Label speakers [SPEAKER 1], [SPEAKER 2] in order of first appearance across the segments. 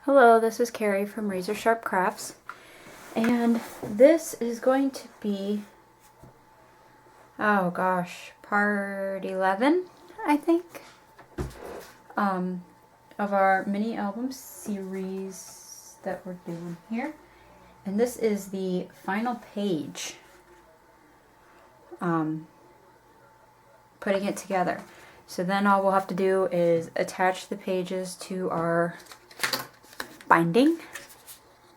[SPEAKER 1] Hello, this is Kerri from Razor Sharp Crafts, and this is going to be, oh gosh, part 11, I think, of our mini album series that we're doing here. And this is the final page, putting it together. So then all we'll have to do is attach the pages to our binding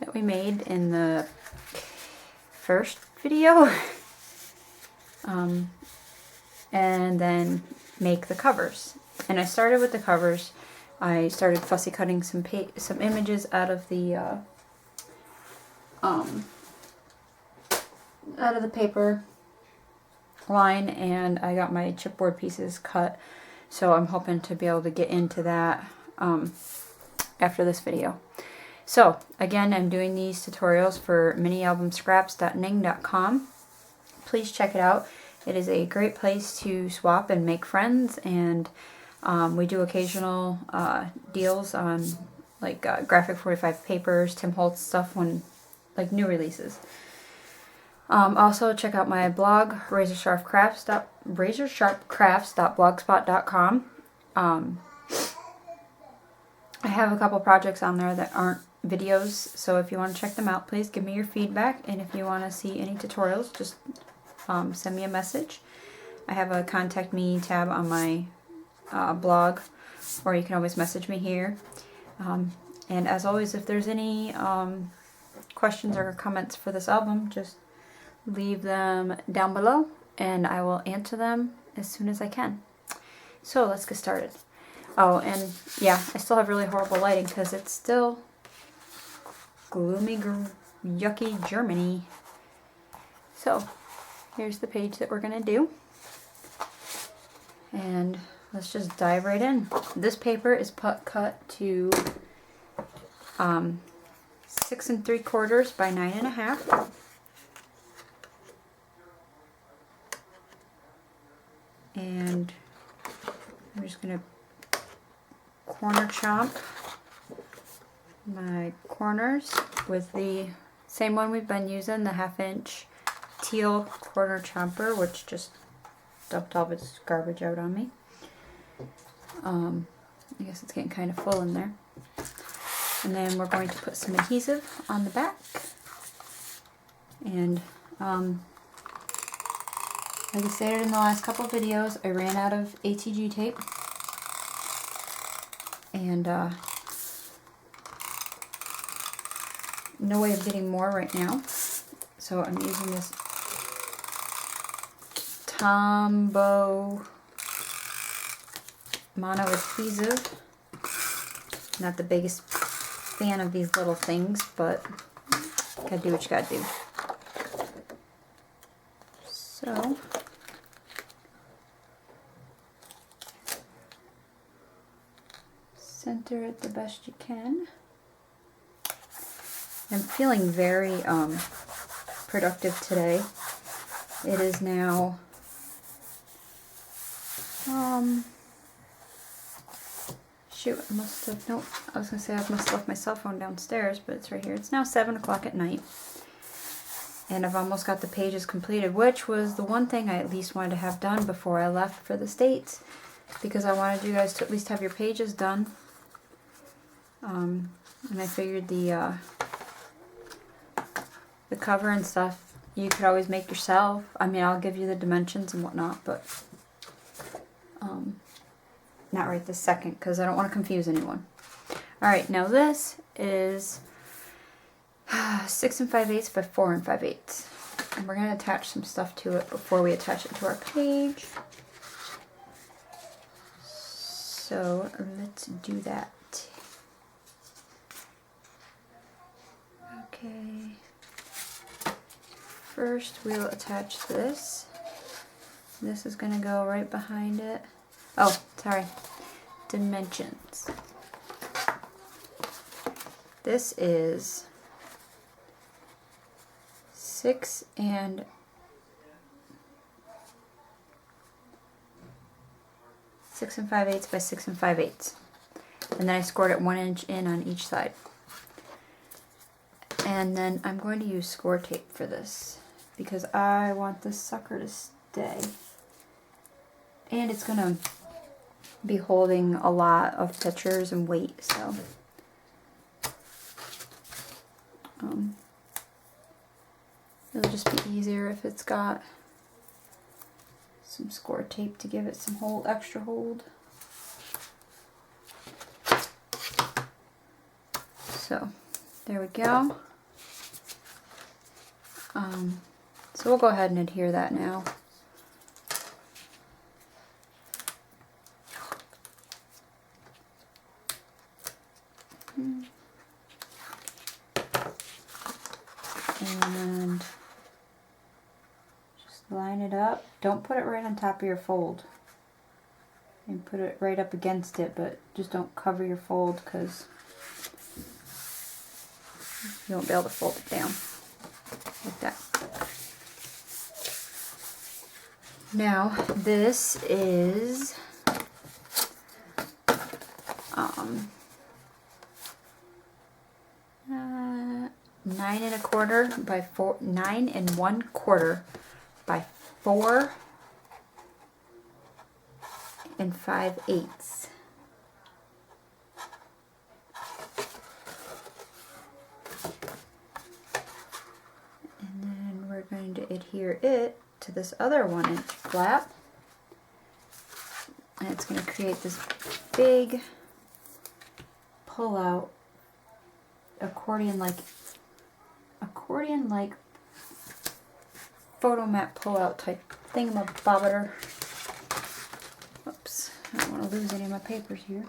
[SPEAKER 1] that we made in the first video, and then make the covers. And I started with the covers. I started fussy cutting some images out of the paper line, and I got my chipboard pieces cut, so I'm hoping to be able to get into that after this video. So again, I'm doing these tutorials for minialbumscraps.ning.com. Please check it out. It is a great place to swap and make friends, and we do occasional deals on like graphic 45 papers, Tim Holtz stuff, when like new releases. Also check out my blog, razorsharpcrafts.blogspot.com. I have a couple projects on there that aren't videos, so if you want to check them out, please give me your feedback, and if you want to see any tutorials, just send me a message. I have a contact me tab on my blog, or you can always message me here. And as always, if there's any questions or comments for this album, just leave them down below and I will answer them as soon as I can. So let's get started. Oh, and yeah, I still have really horrible lighting because it's still gloomy, yucky Germany. So here's the page that we're gonna do, and let's just dive right in. This paper is cut to 6 3/4 by 9 1/2. And I'm just gonna corner chomp my corners with the same one we've been using, the 1/2 inch teal corner chomper, which just dumped all of its garbage out on me. I guess it's getting kind of full in there. And then we're going to put some adhesive on the back. And like I stated in the last couple of videos, I ran out of ATG tape. And no way of getting more right now. So I'm using this Tombow mono adhesive. Not the biggest fan of these little things, but gotta do what you gotta do. So center it the best you can. I'm feeling very productive today. It is now shoot, I must have, nope, I was gonna say I must have left my cell phone downstairs, but it's right here. It's now 7 o'clock at night, and I've almost got the pages completed, which was the one thing I at least wanted to have done before I left for the States, because I wanted you guys to at least have your pages done. And I figured the cover and stuff you could always make yourself. I mean, I'll give you the dimensions and whatnot, but not right this second, because I don't want to confuse anyone. Alright, now this is 6 5/8 by 4 5/8. And we're going to attach some stuff to it before we attach it to our page. So let's do that. Okay. First we'll attach this. This is going to go right behind it. Oh, sorry. Dimensions. This is 6 5/8 by 6 5/8. And then I scored it 1 inch in on each side. And then I'm going to use score tape for this because I want this sucker to stay. And it's going to be holding a lot of pictures and weight, so it'll just be easier if it's got some score tape to give it some extra hold. So there we go. So we'll go ahead and adhere that now. And just line it up. Don't put it right on top of your fold. And put it right up against it, but just don't cover your fold because you won't be able to fold it down like that. Now this is 9 1/4 by 4, 9 1/4 by 4 5/8. And then we're going to adhere it to this other 1-inch flap. And it's going to create this big pull-out accordion-like photo mat pull-out type thingamabobber. Oops, I don't want to lose any of my papers here.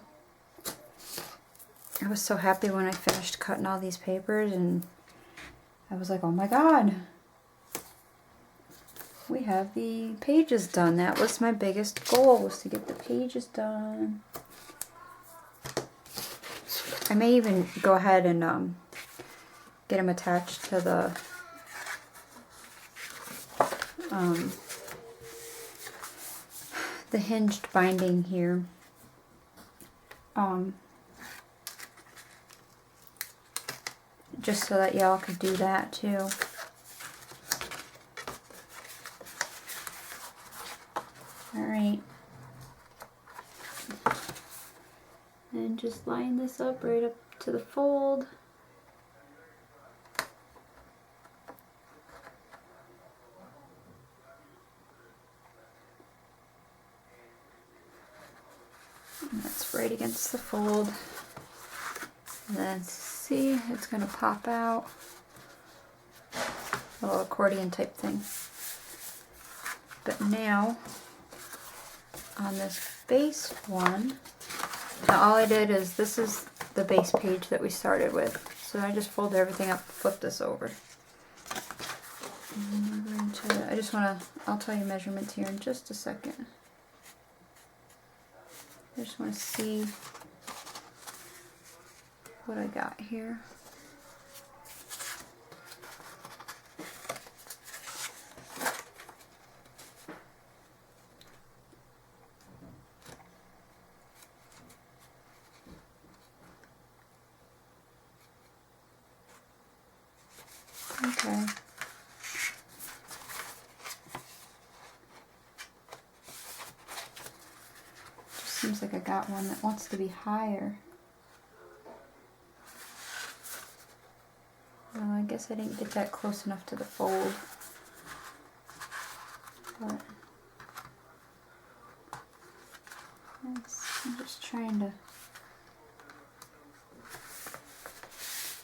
[SPEAKER 1] I was so happy when I finished cutting all these papers, and I was like, oh my god, we have the pages done. That was my biggest goal, was to get the pages done. I may even go ahead and get them attached to the hinged binding here. Just so that y'all could do that too. Alright. And just line this up right up to the fold. And that's right against the fold. And then see, it's going to pop out. A little accordion type thing. But now, on this base one, now all I did is, this is the base page that we started with. So I just folded everything up, flip this over. And we're going to, I just want to, I'll tell you measurements here in just a second. I just want to see what I got here. Okay. Just seems like I got one that wants to be higher. Well, I guess I didn't get that close enough to the fold. But I'm just trying to...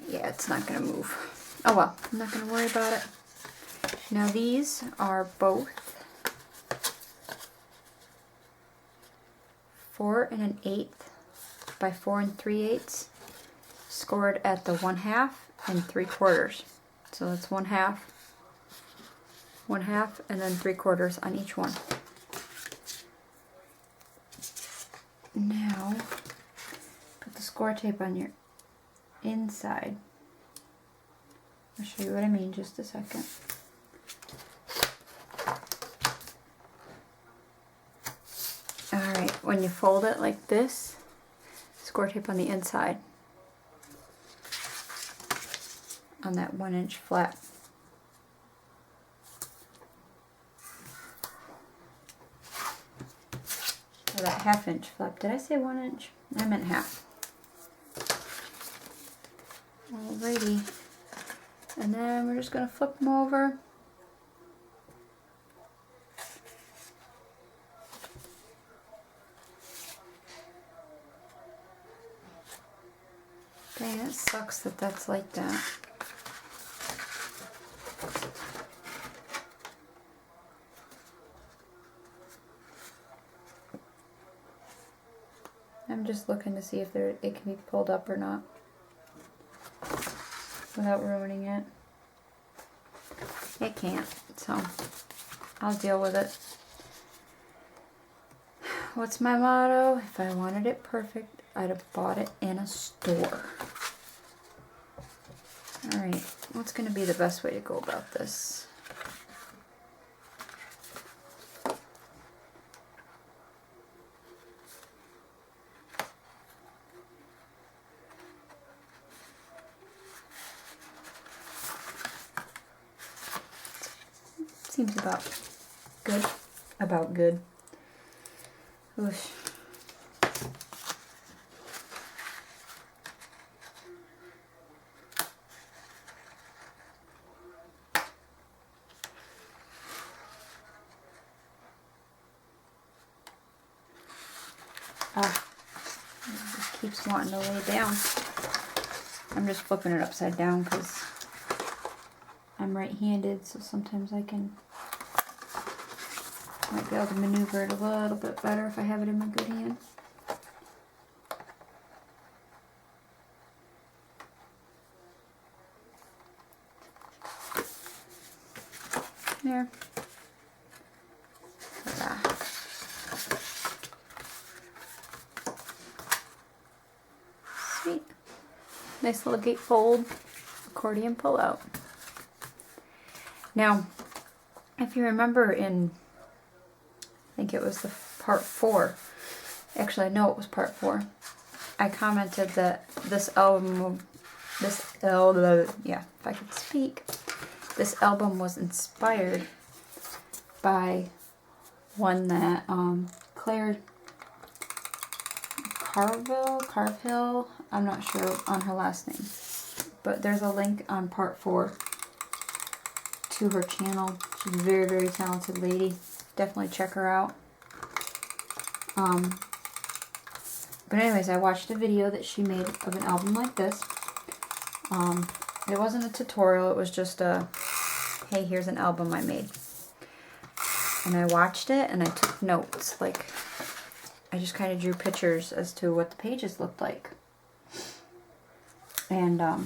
[SPEAKER 1] Yeah, it's not going to move. Oh well, I'm not going to worry about it. Now these are both 4 1/8 by 4 3/8, scored at the 1/2 and 3/4. So that's 1/2, 1/2, and then 3/4 on each one. Now, put the score tape on your inside. I'll show you what I mean in just a second. Alright, when you fold it like this, score tape on the inside. on that 1-inch flap. Or that 1/2-inch flap. Did I say 1 inch? I meant half. Alrighty. And then we're just going to flip them over. Dang, it sucks that that's like that. I'm just looking to see if it can be pulled up or not without ruining it. It can't, so I'll deal with it. What's my motto? If I wanted it perfect, I'd have bought it in a store. Alright, what's going to be the best way to go about this? Seems about good. About good. Oosh. Ah, it just keeps wanting to lay down. I'm just flipping it upside down because I'm right-handed, so sometimes I might be able to maneuver it a little bit better if I have it in my good hand. There. Ta-da. Sweet. Nice little gatefold accordion pull out. Now, if you remember in, I think it was the part 4, actually I know it was part 4, I commented that this album, yeah, if I could speak, this album was inspired by one that Claire Carville, I'm not sure on her last name, but there's a link on part 4 to her channel. She's a very, very talented lady. Definitely check her out. But anyways, I watched a video that she made of an album like this. It wasn't a tutorial, it was just a, hey, here's an album I made. And I watched it and I took notes. Like, I just kind of drew pictures as to what the pages looked like. And I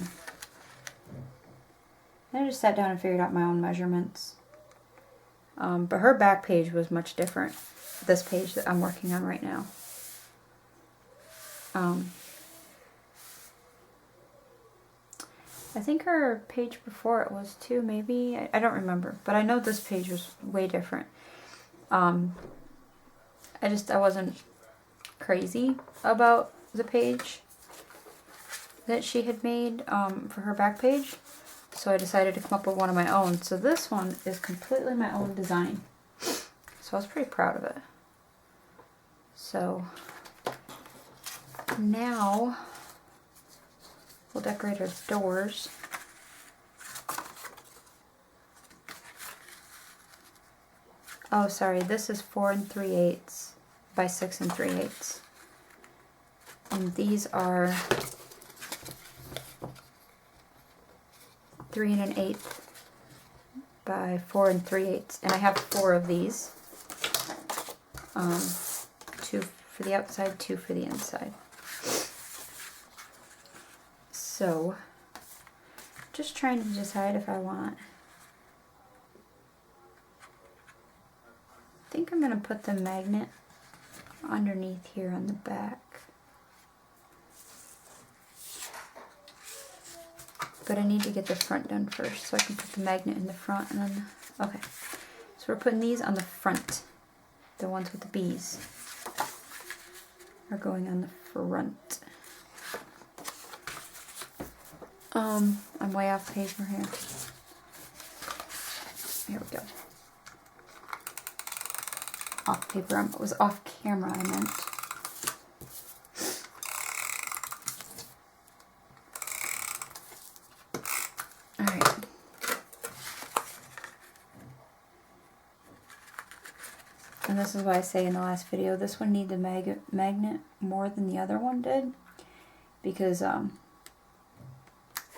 [SPEAKER 1] just sat down and figured out my own measurements. But her back page was much different. This page that I'm working on right now. I think her page before it was too, maybe. I don't remember. But I know this page was way different. I wasn't crazy about the page that she had made for her back page. So I decided to come up with one of my own. So this one is completely my own design. So I was pretty proud of it. So now we'll decorate our doors. Oh, sorry, this is 4 3/8 by 6 3/8. And these are 3 1/8 by 4 3/8. And I have 4 of these. 2 for the outside, 2 for the inside. So, just trying to decide if I want. I think I'm going to put the magnet underneath here on the back. But I need to get the front done first so I can put the magnet in the front and then, okay. So we're putting these on the front. The ones with the bees are going on the front. I'm way off paper here. Here we go. Off paper. It was off camera, I meant. Alright. And this is why I say in the last video, this one needs a magnet more than the other one did. Because,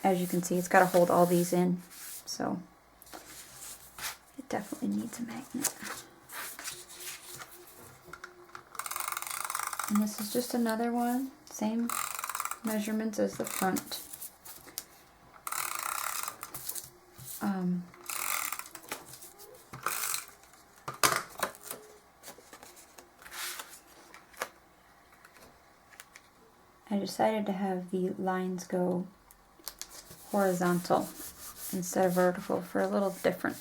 [SPEAKER 1] as you can see, it's got to hold all these in. So, it definitely needs a magnet. And this is just another one. Same measurements as the front. I decided to have the lines go horizontal instead of vertical for a little different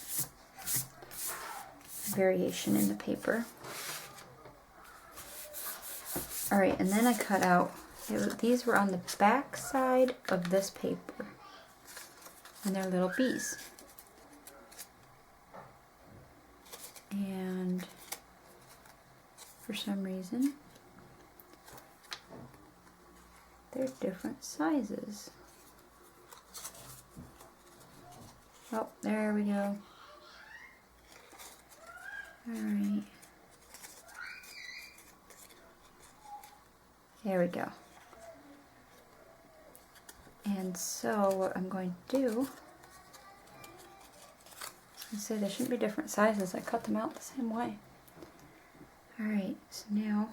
[SPEAKER 1] variation in the paper. Alright, and then I cut out, these were on the back side of this paper, and they're little bees. And for some reason, they're different sizes. Oh, there we go. Alright. There we go. And so what I'm going to do, I say there shouldn't be different sizes. I cut them out the same way. Alright, so now,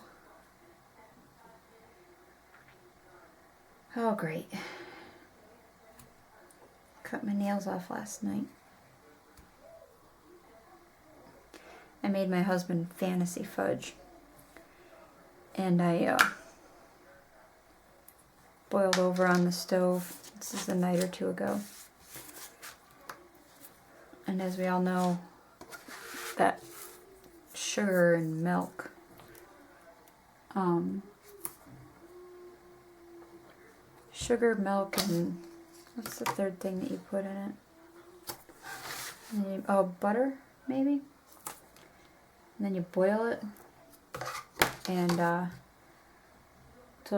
[SPEAKER 1] oh great. Cut my nails off last night. I made my husband fantasy fudge. And I boiled over on the stove. This is a night or two ago. And as we all know, that sugar and milk, sugar, milk, and what's the third thing that you put in it? Oh, butter, maybe? And then you boil it, and until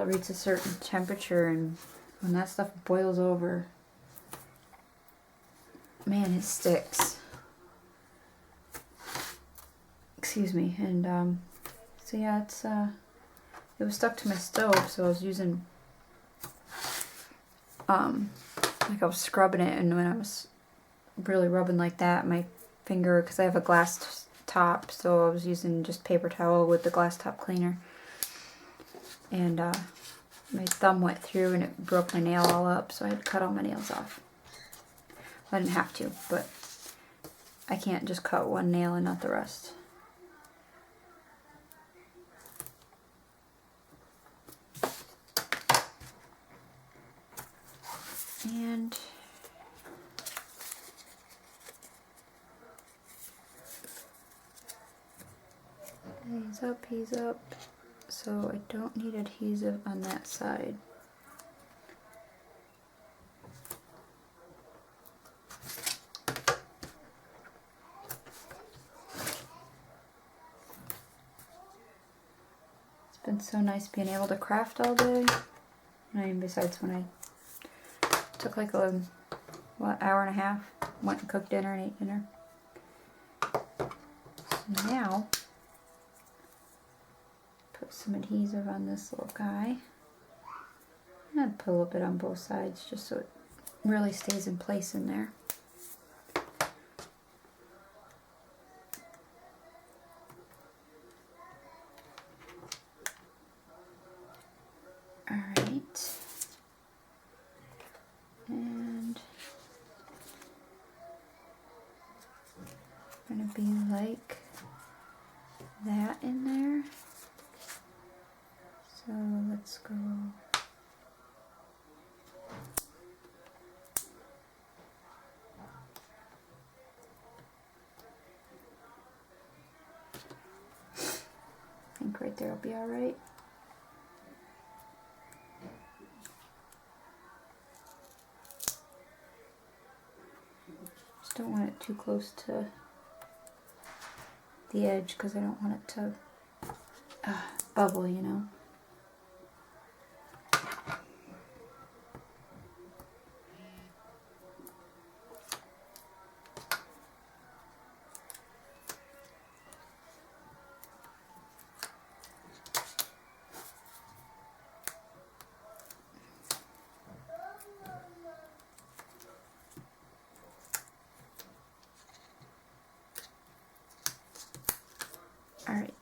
[SPEAKER 1] it reaches a certain temperature, and when that stuff boils over, man, it sticks. Excuse me. And so yeah, it's it was stuck to my stove, so I was using like I was scrubbing it, and when I was really rubbing like that, my finger, because I have a glass top, so I was using just paper towel with the glass top cleaner, and my thumb went through and it broke my nail all up, so I had to cut all my nails off. I didn't have to, but I can't just cut one nail and not the rest. And he's up, so I don't need adhesive on that side. It's been so nice being able to craft all day. I mean, besides when I took like a, hour and a half, went and cooked dinner and ate dinner. So now, put some adhesive on this little guy. And put a little bit on both sides just so it really stays in place in there. Alright. And gonna be like that in there. So let's go. I think right there will be all right. Just don't want it too close to the edge because I don't want it to bubble, you know. All right.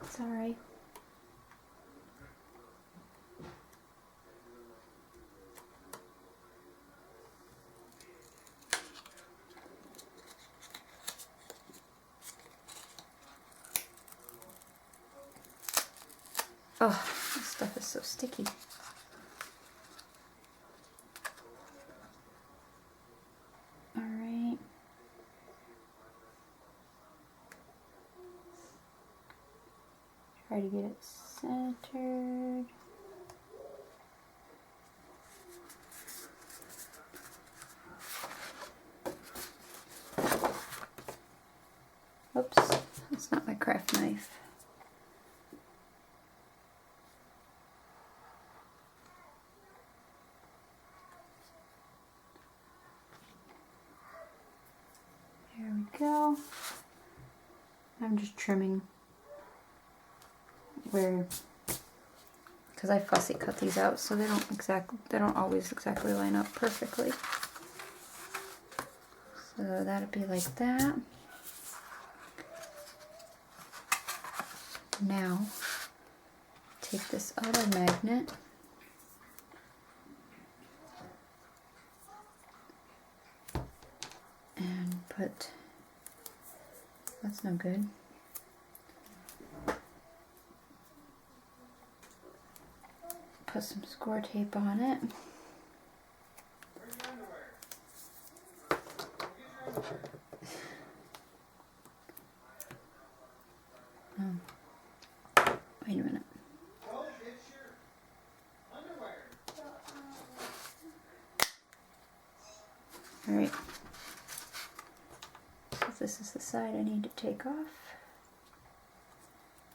[SPEAKER 1] Sorry. Oh, this stuff is so sticky. All right. Try to get it centered. Oops, that's not my craft knife. There we go. I'm just trimming where, because I fussy cut these out so they don't always exactly line up perfectly. So that'd be like that. Now take this other magnet and put, that's no good. Put some score tape on it. Wait a minute. Alright. So this is the side I need to take off.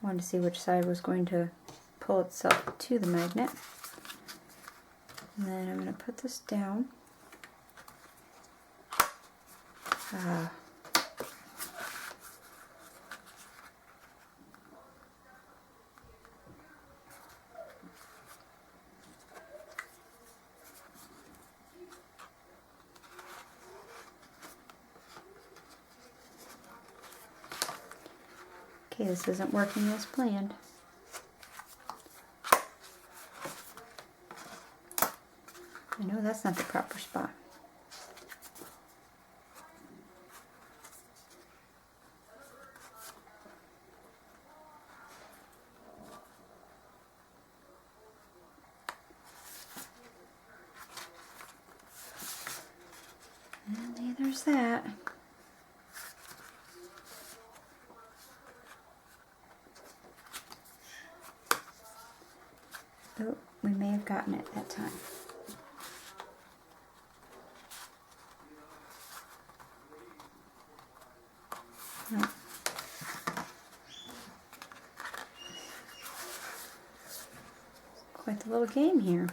[SPEAKER 1] I wanted to see which side was going to pull itself to the magnet. And then I'm going to put this down. Okay, this isn't working as planned. I know that's not the proper spot. And there's that. Oh, we may have gotten it that time. No. Quite the little game here.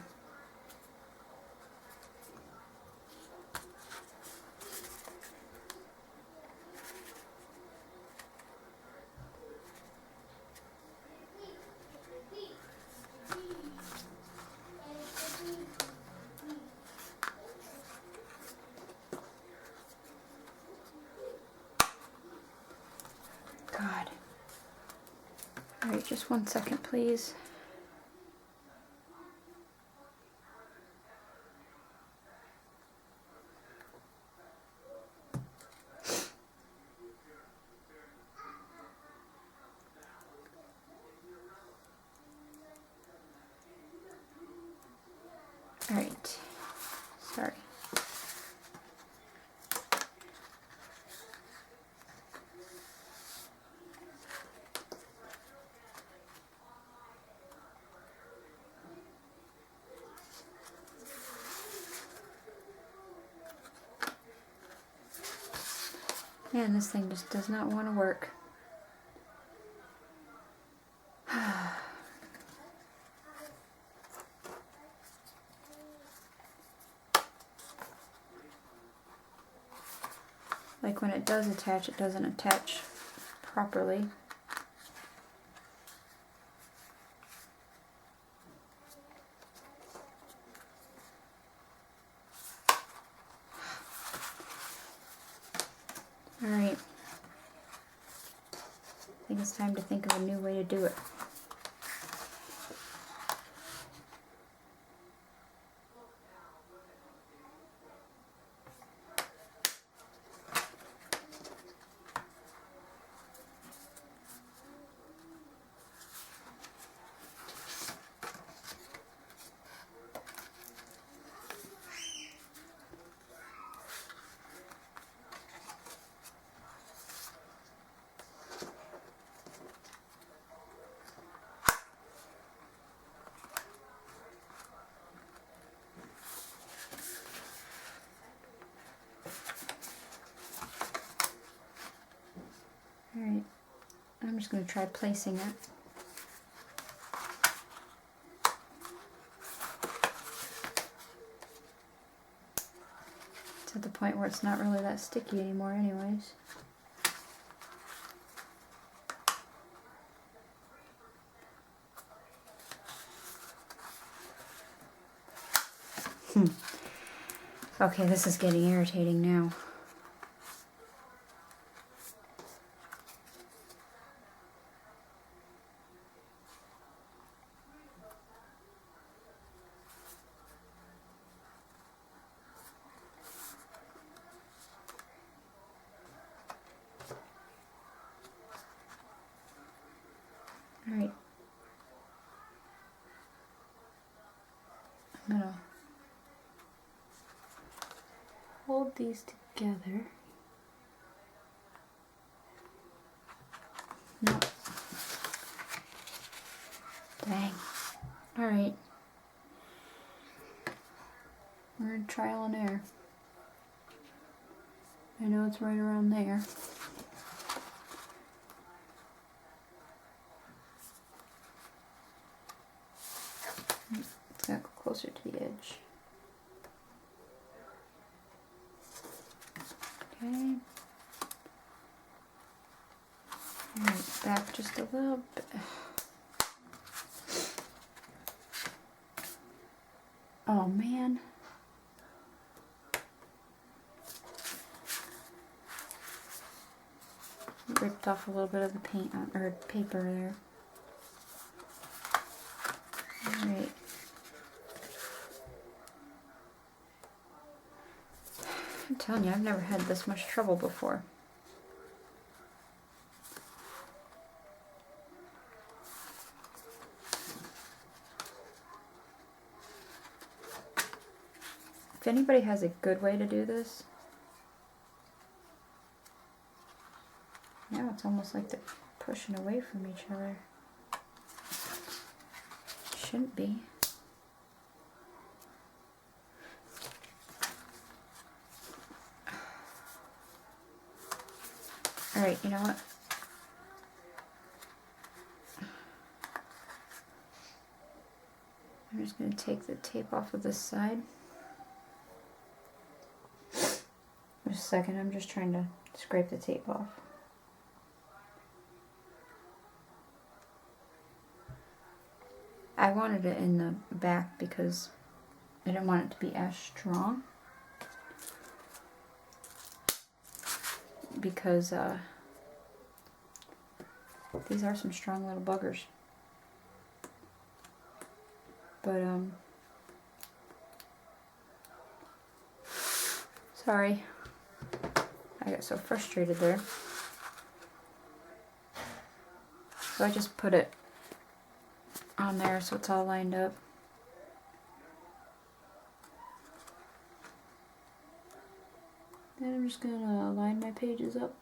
[SPEAKER 1] God. Alright, just 1 second, please. Alright. Sorry. Man, this thing just does not want to work. Like when it does attach, it doesn't attach properly. Alright. I think it's time to think of a new way to do it. Alright, I'm just going to try placing it. It's at the point where it's not really that sticky anymore anyways. Okay, this is getting irritating now. Alright. I'm gonna hold these together. Nope. Dang. Alright. We're in trial and error. I know it's right around there. Let's go closer to the edge. Okay. Alright, back just a little bit. Oh man. Ripped off a little bit of the paint on, or paper there. Alright. I'm telling you, I've never had this much trouble before. If anybody has a good way to do this, now it's almost like they're pushing away from each other. Shouldn't be. Alright, you know what? I'm just going to take the tape off of this side. Just a second, I'm just trying to scrape the tape off. I wanted it in the back because I didn't want it to be as strong. Because these are some strong little buggers. But sorry, I got so frustrated there. So I just put it on there so it's all lined up. Then I'm just gonna line my pages up.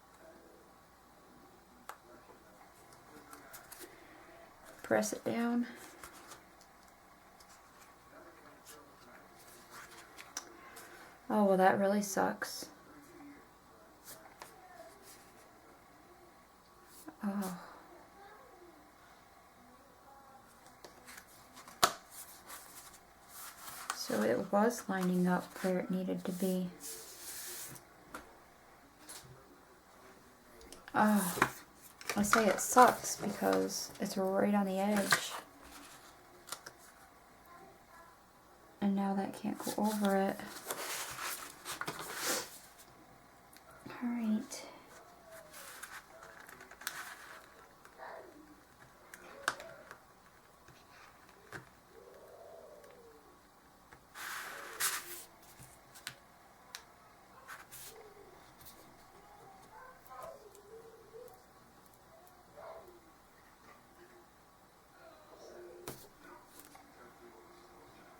[SPEAKER 1] Press it down. Oh, well, that really sucks. Oh. So it was lining up where it needed to be. Oh, I say it sucks because it's right on the edge. And now that can't go over it. Alright.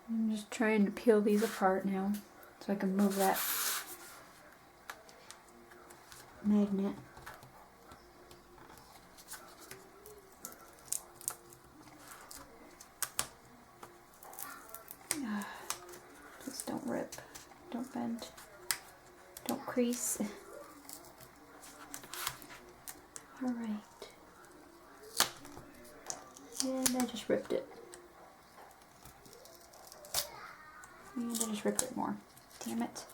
[SPEAKER 1] I'm just trying to peel these apart now so I can move that magnet. Please don't rip, don't bend, don't crease. Alright. And I just ripped it. And I just ripped it more. Damn it.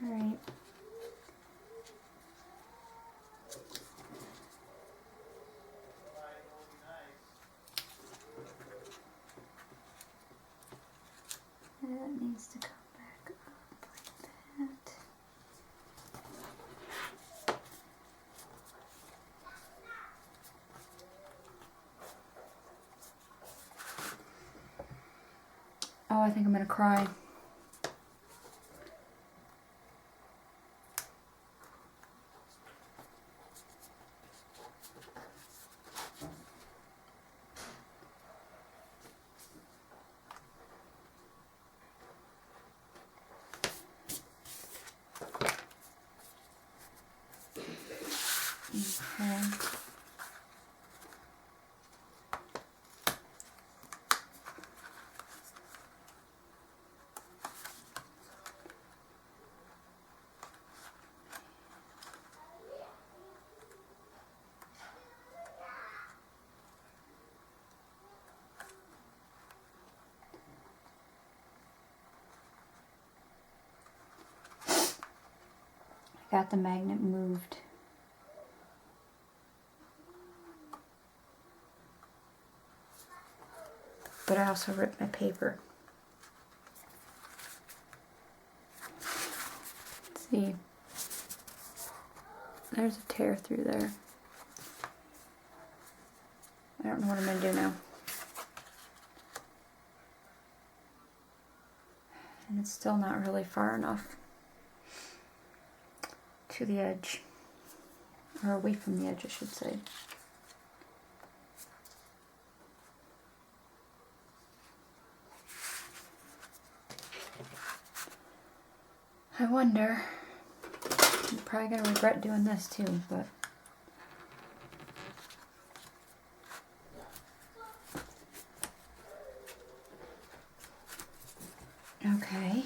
[SPEAKER 1] Alright. That needs to come back up like that. Oh, I think I'm gonna cry. Okay. Got the magnet moved. But I also ripped my paper. Let's see. There's a tear through there. I don't know what I'm going to do now. And it's still not really far enough to the edge. Or away from the edge, I should say. I wonder. I'm probably gonna regret doing this too, but okay.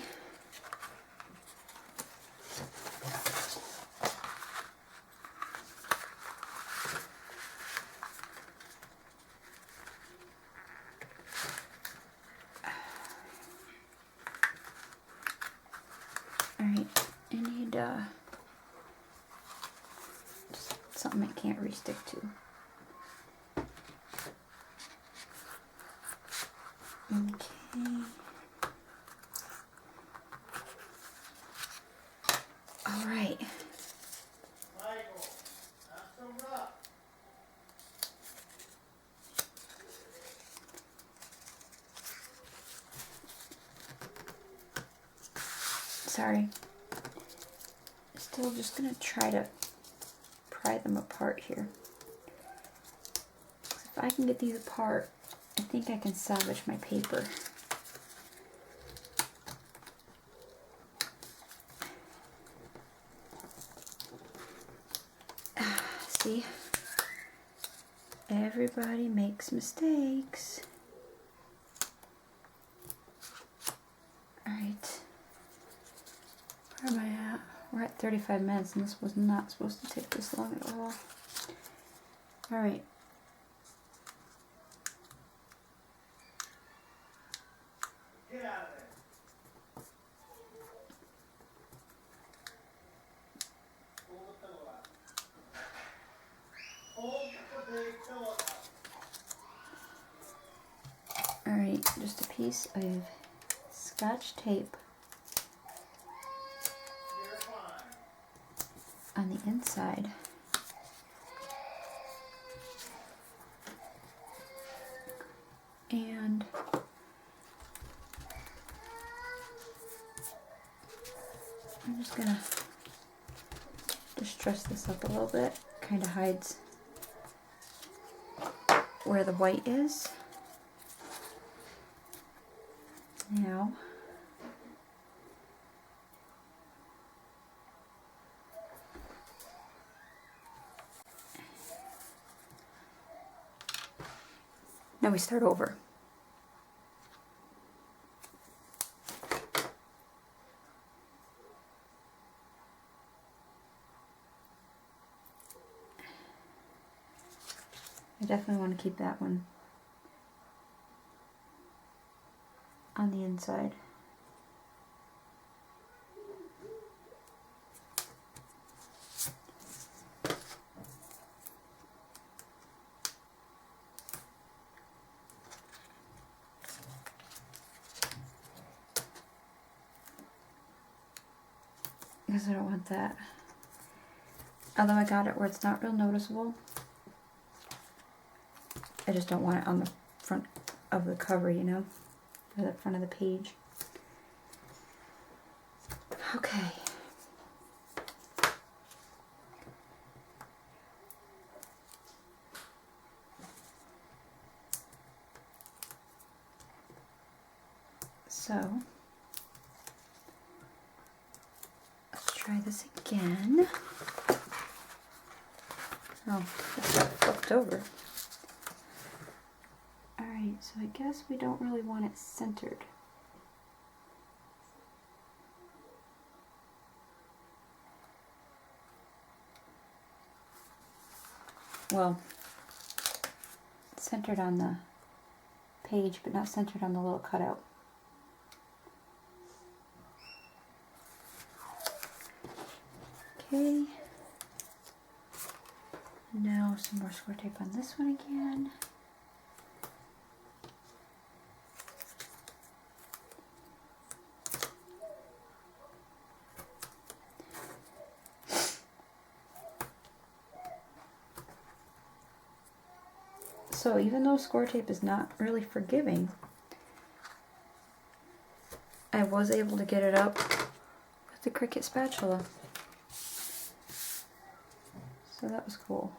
[SPEAKER 1] Alright, I need just something I can't re-stick to. Okay. Alright. Sorry. Still just gonna try to pry them apart here. If I can get these apart, I think I can salvage my paper. See? Everybody makes mistakes. Alright. Where am I at? We're at 35 minutes and this was not supposed to take this long at all. Alright.
[SPEAKER 2] Get out of there. Pull the pillow out. Pull the big pillow out.
[SPEAKER 1] Alright, just a piece of Scotch tape on the inside. And I'm just gonna dress this up a little bit. Kind of hides where the white is. Now, we start over. I definitely want to keep that one on the inside. Because I don't want that. Although I got it where it's not real noticeable, I just don't want it on the front of the cover, you know, or the front of the page. Okay. So, let's try this again. Oh, it got flipped over. Alright, so I guess we don't really want it centered. Well, centered on the page, but not centered on the little cutout. Okay. Now some more score tape on this one again. So even though score tape is not really forgiving, I was able to get it up with the Cricut spatula. So that was cool.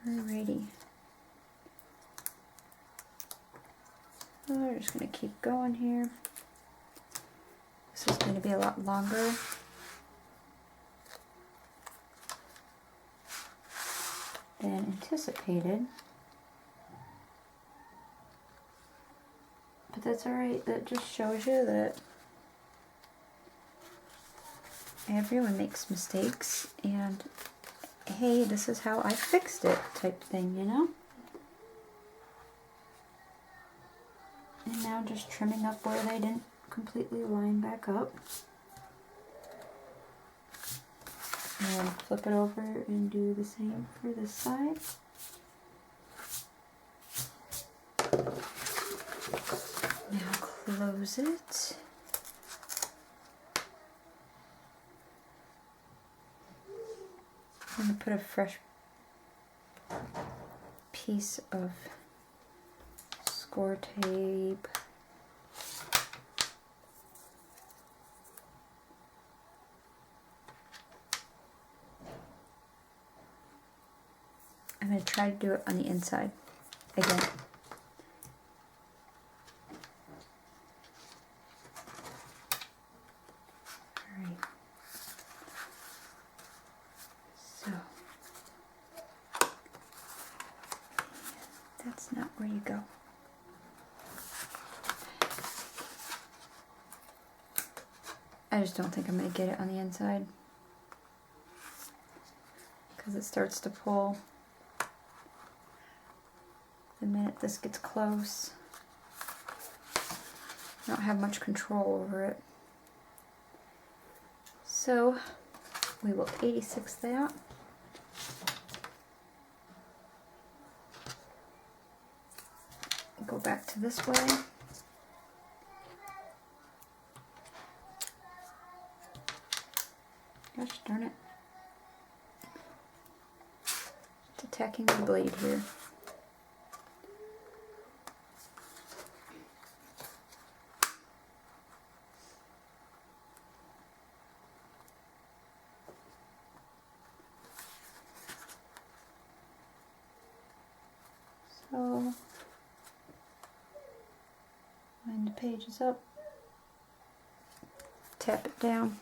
[SPEAKER 1] Alrighty. So we're just going to keep going here. This is going to be a lot longer. Than anticipated. But that's alright, that just shows you that everyone makes mistakes and hey, this is how I fixed it type thing, you know? And now just trimming up where they didn't completely line back up. And flip it over and do the same for this side. Now close it. I'm going to put a fresh piece of score tape. I'm going to try to do it on the inside again. Alright. So, that's not where you go. I just don't think I'm going to get it on the inside because it starts to pull the minute this gets close. I don't have much control over it. So we will 86 that. Go back to this way. Gosh darn it. It's attacking the blade here. So, line the pages up, tap it down.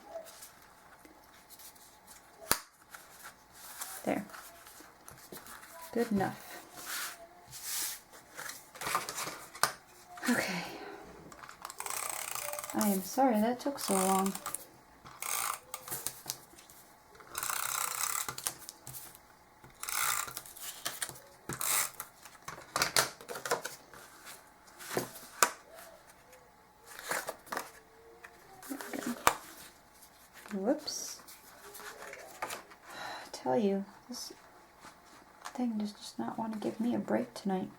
[SPEAKER 1] There. Good enough. Okay. I am sorry that took so long. Whoops. I tell you, this thing does just not want to give me a break tonight.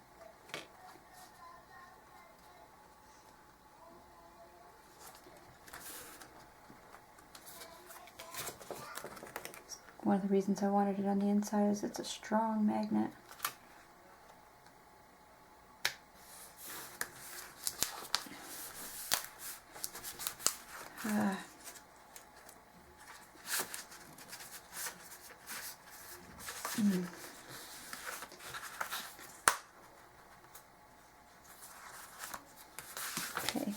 [SPEAKER 1] One of the reasons I wanted it on the inside is it's a strong magnet. Okay.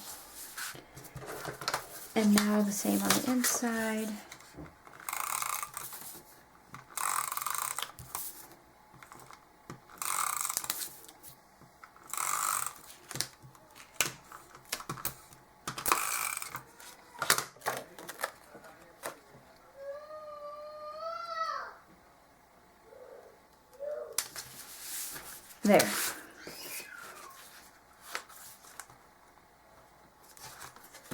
[SPEAKER 1] And now the same on the inside. There.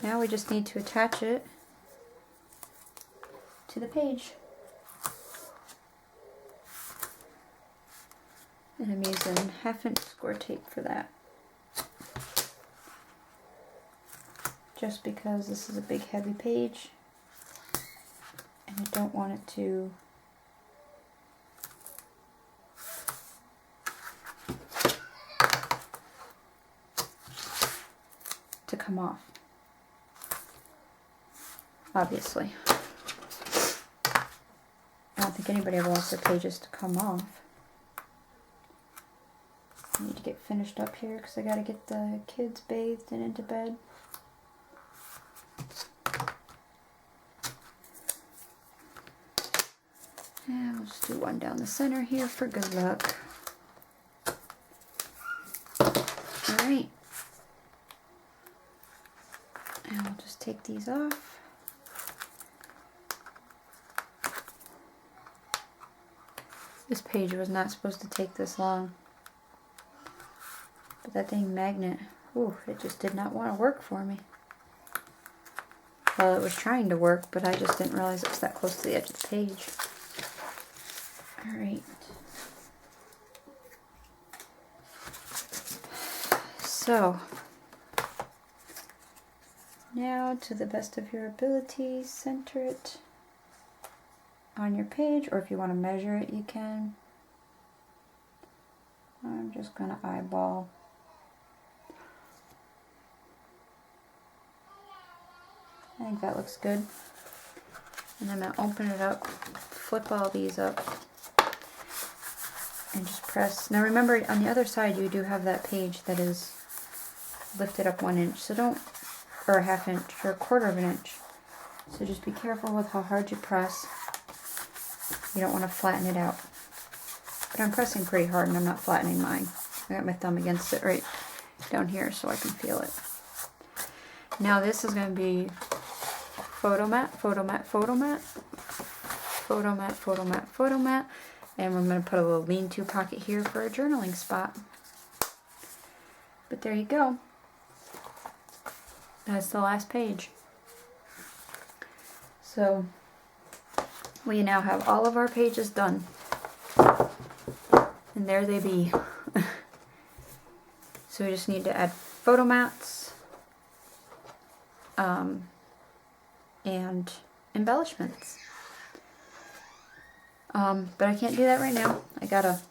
[SPEAKER 1] Now we just need to attach it to the page. And I'm using 1/2 inch score tape for that. Just because this is a big heavy page and I don't want it to come off. Obviously. I don't think anybody ever wants their pages to come off. I need to get finished up here because I got to get the kids bathed and into bed. And we'll just do one down the center here for good luck. Alright. And I'll just take these off. This page was not supposed to take this long. But that dang magnet, ooh, it just did not want to work for me. Well, it was trying to work, but I just didn't realize it was that close to the edge of the page. Alright. So, now, to the best of your ability, center it on your page, or if you want to measure it, you can. I'm just going to eyeball. I think that looks good. And I'm going to open it up, flip all these up, and just press. Now remember, on the other side you do have that page that is lifted up 1 inch, so don't, or 1/2 inch, or 1/4 of an inch. So just be careful with how hard you press. You don't want to flatten it out. But I'm pressing pretty hard and I'm not flattening mine. I got my thumb against it right down here so I can feel it. Now this is going to be photo mat, photo mat, photo mat, photo mat, photo mat, photo mat, and we're going to put a little lean-to pocket here for a journaling spot. But there you go. That's the last page. So we now have all of our pages done. And there they be. So we just need to add photo mats and embellishments. But I can't do that right now. I gotta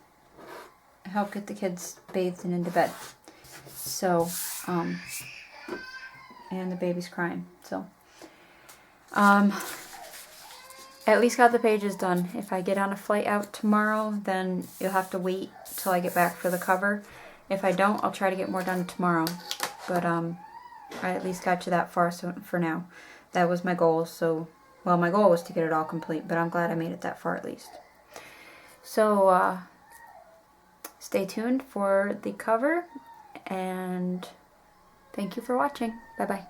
[SPEAKER 1] help get the kids bathed and into bed. So, and the baby's crying. So, at least got the pages done. If I get on a flight out tomorrow, then you'll have to wait till I get back for the cover. If I don't, I'll try to get more done tomorrow. But I at least got you that far, so for now. That was my goal. So, well, my goal was to get it all complete, but I'm glad I made it that far at least. So, stay tuned for the cover, and thank you for watching. Bye-bye.